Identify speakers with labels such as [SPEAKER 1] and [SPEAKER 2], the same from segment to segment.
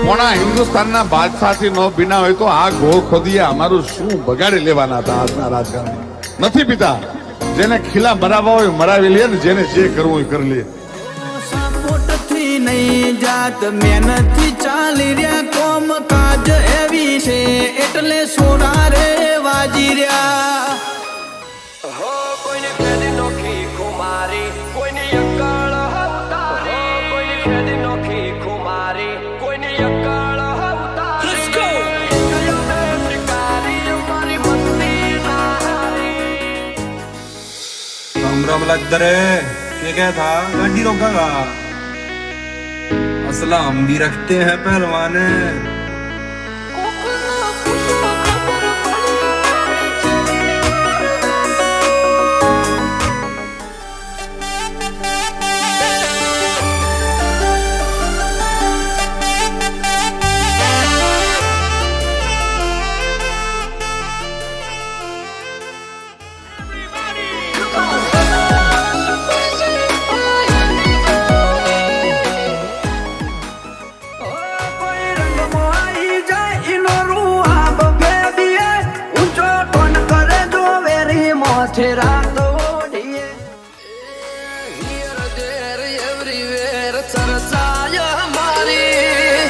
[SPEAKER 1] પોણા હિન્દુસ્તાનના બાદશાહથી ન પીના હોય તો આ ગોળ ખોદીએ અમારું શું બગાડી લેવાના હતા આજના રાજકારણી નથી પીતા. જેને ખીલા મરાવા હોય મરાવી લે ને જેને જે કરવું હોય કરી લે.
[SPEAKER 2] સપોર્ટથી નહીં જાત મહેનતથી ચાલી રહ્યા કોમ કાજ એવી છે એટલે સોના રે વાજી રહ્યા.
[SPEAKER 3] હો કોઈને ખેદી નોખી કુમારી કોઈને યક્કળ ઉતારી કોઈને ખેદી નોખી કુમારી કોઈને યક્કળ ઉતારી લેટ્સ ગો કયો બે શિકારી અમારી મસ્તી નારી.
[SPEAKER 4] राम राम लगता रे ये क्या था गाड़ी रोकागा असला हम भी रखते हैं पहलवान.
[SPEAKER 2] રાતો ઓઢીએ હિયર દેર એવરીવેર ચર્ચાય મારી.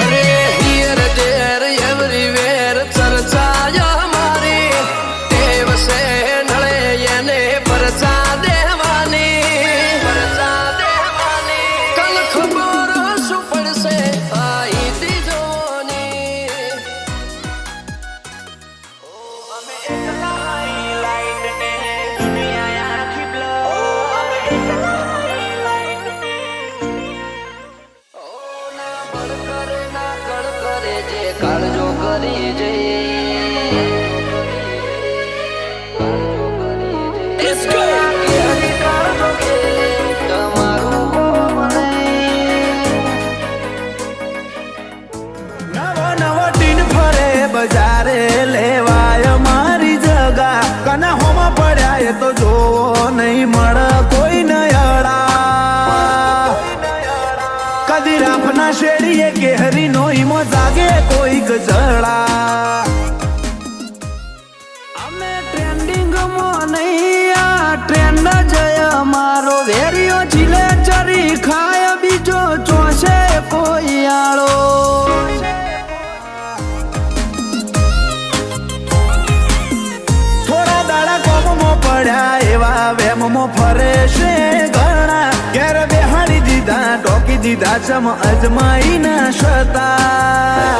[SPEAKER 2] અરે હિયર દેર એવરીવેર ચર્ચાય મારી. દેવસે નળે એને પરચા દેવાની કલ ખબર શું પડશે આઈ દીજોની. કાળજો કરી બજારે લેવાય મારી જગા કના હોમાં પડ્યા તો જોવો નહીં મળે કોઈ નયડા. કદી રાફના શેરીએ કેહરી નો ઈમો જાગે કોઈક જડા. અમે ટ્રેન્ડિંગ માં નહીં આ ટ્રેન્ડ જય મારો વેરિયો જીલે ચરી ખાય બીજો ચોસે કોઈ આળો. પડ્યા એવા વેમમાં ફરે છે ઘણા ઘેર બેહાડી દીધા ટોકી દીધા ચમ અજમાઈ ના શતા.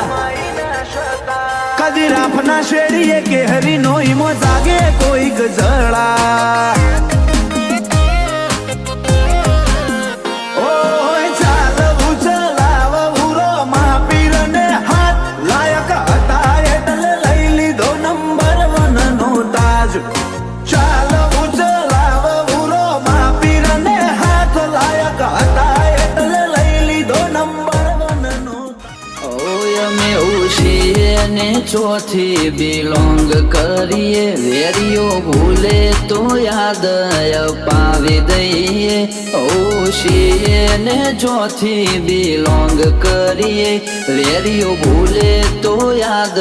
[SPEAKER 2] કદી રાફના શેરીએ કેહરી નો ઈમો જાગે કોઈક જડા. ઓય ચાલવું ચલાવ ઉરો માપીર ને હાથ લાયક હતા એટલે લઈ લીધો નંબર 1 નો તાજ. ચાલવું ચલાવ ઉરો માપીર ને હાથ લાયક હતા એટલે લઈ લીધો નંબર 1 નો. ઓય અમે ઉશીએ ને ચોથી બિલોંગ કરીએ વેરિયો ભૂલે તો યાદ અપાવી દઈએ. ઉશીએ ને ચોથી બિલોંગ કરીએ વેરિયો ભૂલે તો યાદ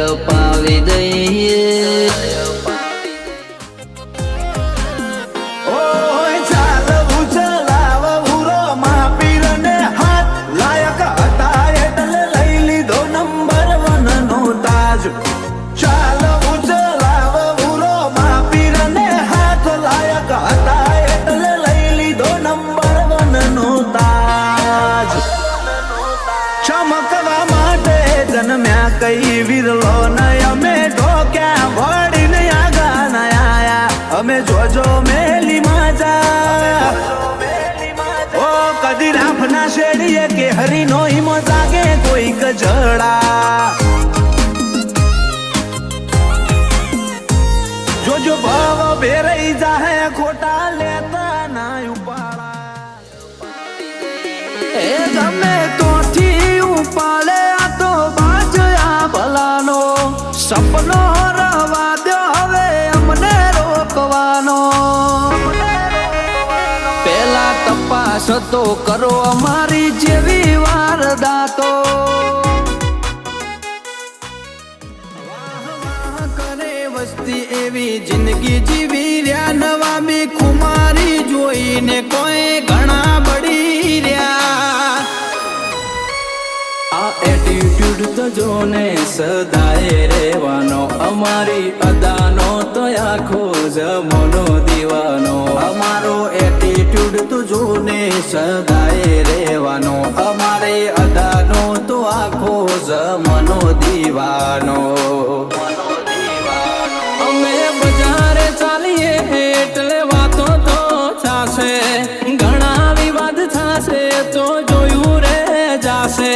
[SPEAKER 2] અપાવી દઈએ. ચાલવું ચલાવ ઉરો માપીર ને હાથ લાયક હતા એટલે લઈ લીધો નંબર 1 નો તાજ. ચમકવા માટે જન્મ્યા કઈ વિરલો નય અમે ઢોક્યા વળીને આગા ના આયા અમે જોજો મેલી માજા. ઓ કદી રાફના શેરીએ કે હરી નો હિમો જાગે કોઈક જડા. જોજો ભાવ બેરઈ જાહે ખોટા લેતા ના ઉપાડા. એ ગમે તોથી ઉપાડે આ તો બાજયા ભલાનો સપનો રવા દો હવે અમને રોકવાનો. પેલા તપાસ તો કરો અમારી જેવી વારદાતો કરે વસ્તી એવી જિંદગી જીવી રહ્યા નવા બી ખુમારી જોઈને કોઈ ઘણા બળી રહ્યા આ એટીટ્યુડ તો જોને સદાય રહેવાનો અમારી અદાનો તો આખો જમોનો દીવાનો અમારો એટીટ્યુડ તો જોને સદાય રહેવાનો અમારે અદાનો તો આખો જમનો દીવાનો અમે બજારે ચાલીએ એટલે વાતો તો થશે ઘણા વિવાદ થશે તો જોયું રે જાશે